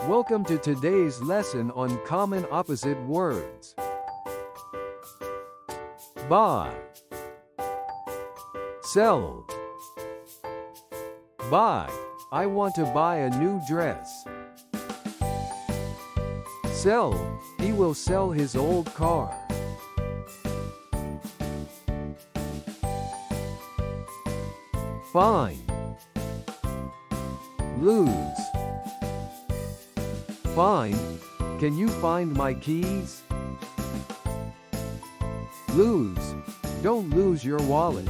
Welcome to today's lesson on common opposite words. Buy, sell. Buy, I want to buy a new dress. Sell, he will sell his old car. Find, lose. Find, can you find my keys? Lose, don't lose your wallet.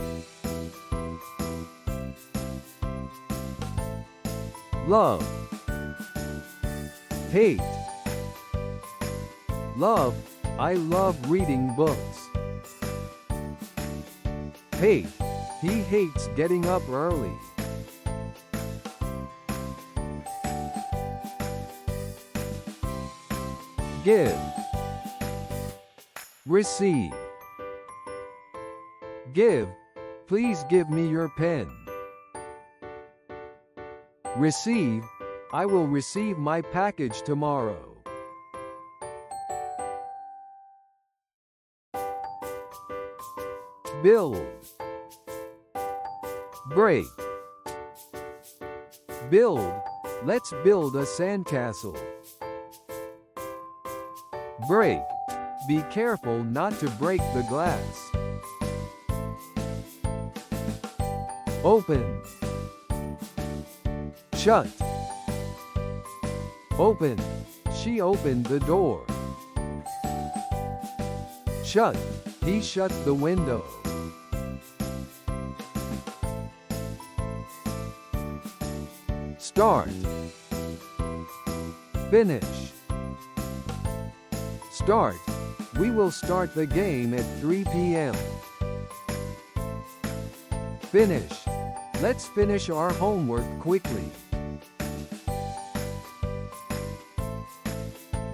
Love, hate. Love, I love reading books. Hate, he hates getting up early. Give, receive. Give, please give me your pen. Receive, I will receive my package tomorrow. Build, break. Build, let's build a sandcastle. Break, be careful not to break the glass. Open, shut. Open, she opened the door. Shut, he shut the window. Start, finish. Start, we will start the game at 3 p.m. Finish, let's finish our homework quickly.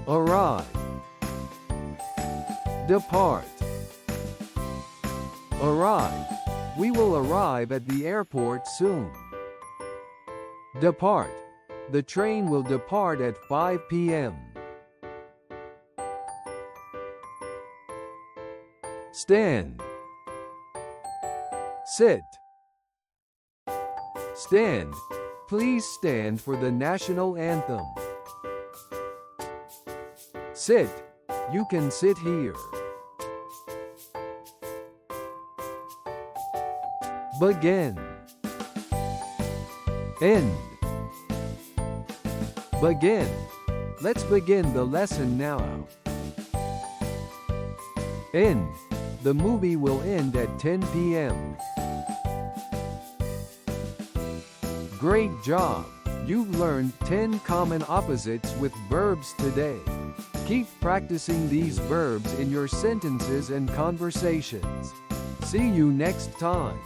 Arrive, depart. Arrive, we will arrive at the airport soon. Depart, the train will depart at 5 p.m. Stand, sit. Stand, please stand for the national anthem. Sit, you can sit here. Begin, end. Begin, let's begin the lesson now. End, the movie will end at 10 p.m. Great job! You've learned 10 common opposites with verbs today. Keep practicing these verbs in your sentences and conversations. See you next time.